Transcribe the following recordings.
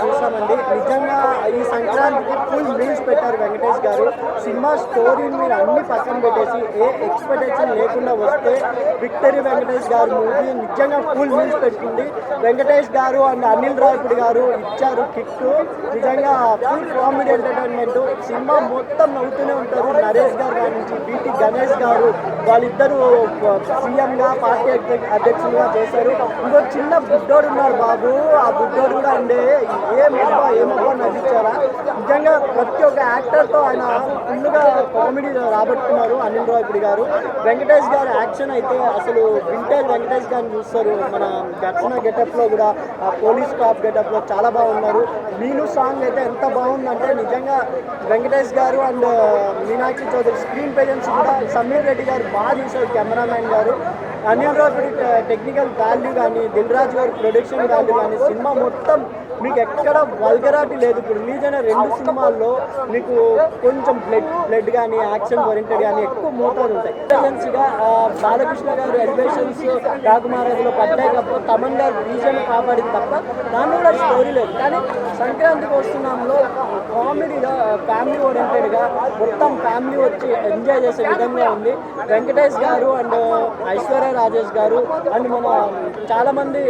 చూసామండి. నిజంగా ఈ సంక్రాంతికి ఫుల్ మీల్స్ పెట్టారు వెంకటేష్ గారు. సినిమా స్టోరీని మీరు అన్ని పక్కన పెట్టేసి ఏ ఎక్స్పెక్టేషన్ లేకుండా వస్తే విక్టరీ వెంకటేష్ గారు మూవీ నిజంగా ఫుల్ మీల్స్ పెట్టింది. వెంకటేష్ గారు అండ్ అనిల్ రావిపూడి గారు ఇచ్చారు కిక్. నిజంగా ఫుల్ కామెడీ ఎంటర్టైన్మెంట్. సినిమా మొత్తం నవ్వుతూనే ఉంటారు. నరేష్ గారు కాడి నుంచి బీటీ గణేష్ గారు వాళ్ళిద్దరూ సీఎంగా పార్టీ అధ్యక్షులుగా చేశారు. ఇంకో చిన్న బుడ్డోడు ఉన్నారు బాబు, ఆ బుడ్డోడు కూడా అండి ఏమబ్బా నవ్వించారా. నిజంగా ప్రతి ఒక్క యాక్టర్తో ఆయన ఫుల్గా కామెడీ రాబట్టుకున్నారు అనిల్ రావిపూడి గారు. వెంకటేష్ గారు యాక్షన్ అయితే అసలు వింటేజ్ వెంకటేష్ గారిని చూస్తారు. మన ఘర్షణ గెటప్లో కూడా పోలీస్ కాప్ గెటప్లో చాలా బాగున్నారు. మీను సాంగ్ అయితే ఎంత బాగుందంటే నిజంగా Venkatesh garu and Meenakshi Chaudhary screen presence కూడా సమీర్ రెడ్డి గారు బాగా చూశారు. కెమెరామ్యాన్ గారు అనిల్ రావిపూడి టెక్నికల్ వాల్యూ కానీ దిల్ రాజు గారి ప్రొడక్షన్ వాల్యూ కానీ సినిమా మొత్తం మీకు ఎక్కడ వల్గరాటీ లేదు. ఇప్పుడు రిలీజ్ అయిన 2 సినిమాల్లో మీకు కొంచెం బ్లడ్ కానీ యాక్షన్ ఓరియంటెడ్ కానీ ఎక్కువ మోతాదు ఉంటాయి. ఎమర్జెన్సీగా బాలకృష్ణ గారు ఎలివేషన్స్ కాకుమారాజులో పడ్డాయి తప్ప తమన్ గారు రీజన్ కాపాడింది తప్ప దాన్ని కూడా స్టోరీ లేదు. కానీ సంక్రాంతికి వస్తున్నాంలో కామెడీగా ఫ్యామిలీ ఓరియంటెడ్గా మొత్తం ఫ్యామిలీ వచ్చి ఎంజాయ్ చేసే విధంగా ఉంది. వెంకటేష్ గారు అండ్ ఐశ్వర్య రాజేష్ గారు అండ్ మన చాలామంది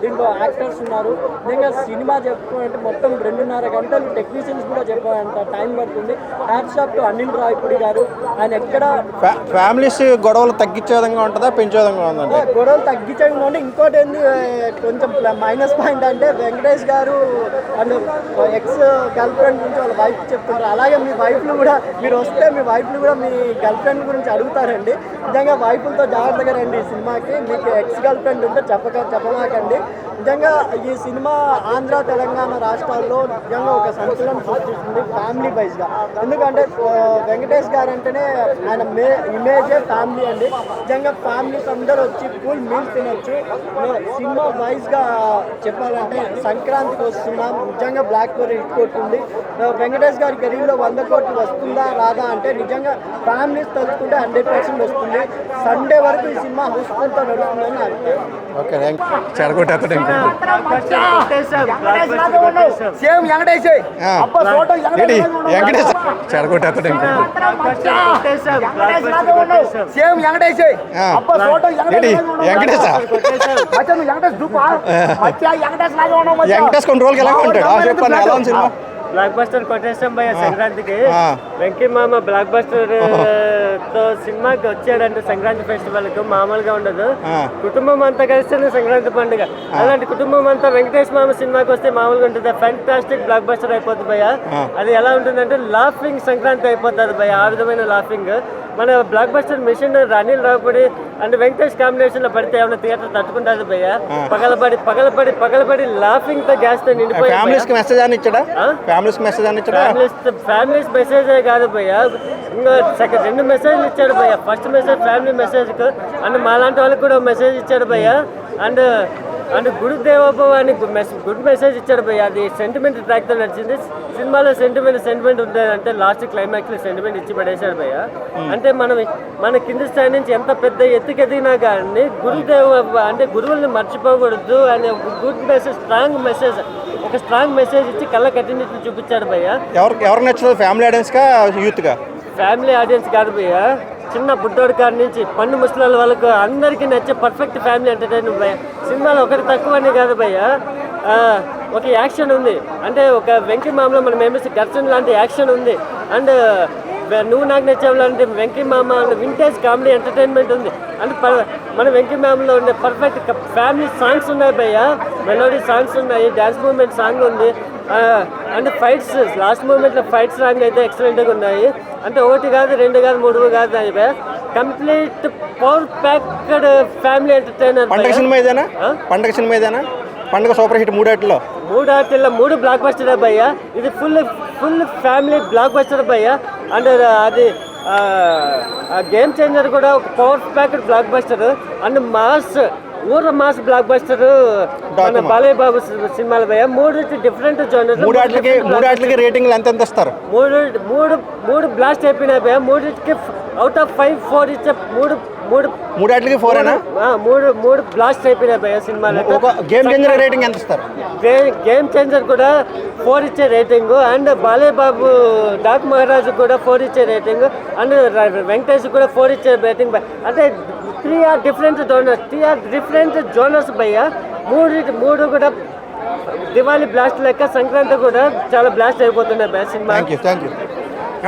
దీంట్లో యాక్టర్స్ ఉన్నారు. నిజంగా సినిమా చెప్పుకోవాలంటే మొత్తం 2.5 గంటలు టెక్నీషియన్స్ కూడా చెప్పాలంట టైం పడుతుంది. Hats off to Anil Ravipudi గారు. ఆయన ఎక్కడ ఫ్యామిలీస్ గొడవలు తగ్గించే విధంగా ఉంటుందా పెంచే విధంగా ఉందండి? గొడవలు తగ్గించే విధంగా ఉంటే ఇంకోటి ఏంది కొంచెం మైనస్ పాయింట్ అంటే Venkatesh garu and ex girl friend గురించి వాళ్ళ వైఫ్ చెప్తుంటారు. అలాగే మీ వైఫ్లు కూడా మీరు వస్తే మీ వైఫ్లు కూడా మీ గర్ల్ ఫ్రెండ్ గురించి అడుగుతారండి. నిజంగా వైఫ్లతో జాగ్రత్తగా రండి. ఈ సినిమాకి మీకు ఎక్స్ గర్ల్ ఫ్రెండ్ ఉంటే చెప్పమాకండి. నిజంగా ఈ సినిమా ఆంధ్ర తెలంగాణ రాష్ట్రాల్లో నిజంగా ఒక సంచలనం సృష్టిస్తుంది ఫ్యామిలీ వైజ్గా. ఎందుకంటే వెంకటేష్ గారు అంటేనే ఆయన ఇమేజే ఫ్యామిలీ అండి. నిజంగా ఫ్యామిలీస్ అందరూ వచ్చి ఫుల్ మీల్స్ తినొచ్చు. సినిమా వైజ్గా చెప్పాలంటే సంక్రాంతికి వస్తున్నాం. నిజంగా బ్లాక్ బోర్ హిట్ కొట్టింది. వెంకటేష్ గారి కెరీర్లో 100 కోట్లు వస్తుందా రాదా అంటే నిజంగా ఫ్యామిలీస్ తలుచుకుంటే 100% వస్తుంది. సండే వరకు ఈ సినిమా హౌస్ఫుల్తో నడుస్తుందని అభిప్రాయం. ఓకే చెడగొట్టే వెంకటేష్ కొన్ని రోజులకి ఎలా ఉంటాడు చెప్పండి ఎలా ఉంది సినిమా? బ్లాక్ బస్టర్ కొట్టేస్తాం భయ్య సంక్రాంతికి. వెంకీ మామ బ్లాక్ బస్టర్ తో సినిమాకి వచ్చాడంటే సంక్రాంతి ఫెస్టివల్ కు మామూలుగా ఉండదు. కుటుంబం అంతా కలిస్తేనే సంక్రాంతి పండుగ. అలాంటి కుటుంబం అంతా వెంకటేష్ మామ సినిమాకి వస్తే మామూలుగా ఉంటుంది. ఫ్యాంటాస్టిక్ బ్లాక్ బస్టర్ అయిపోతుంది భయ్య. అది ఎలా ఉంటుందంటే లాఫింగ్ సంక్రాంతి అయిపోతుంది భయ్య. ఆ విధమైన లాఫింగ్ మన blockbuster mission Anil Ravipudi and Venkatesh combination లో పడితే ఏమైనా థియేటర్ తట్టుకుంటుంది భయ్య. పగలబడి లాఫింగ్ తో గ్యాస్ తో నిండిపోయి ఫ్యామిలీస్ మెసేజ్ అని ఇచ్చాడా? ఫ్యామిలీస్ మెసేజ్ కాదు భయ్య, ఇంకా 2 మెసేజ్లు ఇచ్చాడు భయ్య. First message family message and మాలాంటి వాళ్ళకి కూడా మెసేజ్ ఇచ్చాడు భయ్య. అండ్ గురుదేవోభవ అని గుడ్ మెసేజ్ ఇచ్చాడు భయ్య. అది సెంటిమెంట్ ట్రాక్తో నడిచింది. సినిమాలో సెంటిమెంట్ ఉంటుందంటే లాస్ట్ క్లైమాక్స్ సెంటిమెంట్ ఇచ్చి పడేశాడు భయ్య. అంటే మన కింది స్థాయి నుంచి ఎంత పెద్ద ఎత్తుకెదిగినా కానీ అంటే గురువుల్ని మర్చిపోకూడదు అనే గుడ్ మెసేజ్ స్ట్రాంగ్ మెసేజ్ ఇచ్చి కళ్ళ కట్టినట్లు చూపించాడు భయ్య. ఎవరు నచ్చుతుంది? ఫ్యామిలీ ఆడియన్స్ కా యూత్ గా? ఫ్యామిలీ ఆడియన్స్ కాదు భయ్య, చిన్న బుడ్డోడి కాడి నుంచి పన్ను ముసలాల వాళ్ళకు అందరికీ నచ్చే పర్ఫెక్ట్ ఫ్యామిలీ ఎంటర్టైన్మెంట్ భయ్య. సినిమాలో ఒకటి తక్కువ అని కాదు భయ్య, ఒక యాక్షన్ ఉంది. అంటే ఒక వెంకీ మామలో మనం ఏమేసి ఘర్షణ లాంటి యాక్షన్ ఉంది. అండ్ నువ్వు నాకు నచ్చావు లాంటి వెంకీ మామ వింటేజ్ కామెడీ ఎంటర్టైన్మెంట్ ఉంది. అండ్ మన వెంకీ మామలో ఉండే పర్ఫెక్ట్ ఫ్యామిలీ సాంగ్స్ ఉన్నాయి భయ్య. మెలోడీ సాంగ్స్ ఉన్నాయి, డ్యాన్స్ మూవ్మెంట్ సాంగ్ ఉంది. అండ్ ఫైట్స్ లాస్ట్ మూమెంట్లో ఫైట్ సాంగ్ అయితే ఎక్సలెంట్గా ఉన్నాయి. అంటే 1 కాదు 2 కాదు 3 కాదు భయ్య, complete power packed family entertainer. పండగ సినిమా ఇదేనా? పండుగ సూపర్ హిట్ 3 ఆటల్లో 3 బ్లాక్ బస్టర్ భయ్య. ఇది ఫుల్ ఫ్యామిలీ బ్లాక్ బస్టర్ భయ్య. అండ్ అది గేమ్ చేంజర్ కూడా ఒక power packed block buster. And mass block buster మన బాలయ్య బాబు సినిమాలు భయ్య. 3 డిఫరెంట్ జోనర్స్. 3 రేటింగ్లు ఎంత ఇస్తారు? 3 బ్లాస్ట్ అయిపోయినాయి భయ్య. 3కి అవుట్ ఆఫ్ 5 4 ఇచ్చే మూడాట్లకి 4 మూడు బ్లాస్ట్ అయిపోయినాయి భయ్య సినిమాలో. ఒక గేమ్ చేంజర్ రేటింగ్ ఎంత ఇస్తారు? గేమ్ చేంజర్ కూడా 4 ఇచ్చే రేటింగ్, అండ్ బాలేబాబు డాక్ మహారాజు కూడా 4 ఇచ్చే రేటింగ్, అండ్ వెంకటేష్ కూడా 4 ఇచ్చే రేటింగ్. అంటే 3 ఆర్ డిఫరెంట్ జోనర్స్ భయ్య. మూడు కూడా దివాళీ బ్లాస్ట్ లెక్క సంక్రాంతి కూడా చాలా బ్లాస్ట్ అయిపోతున్నాయి భయ్య సినిమా. Thank you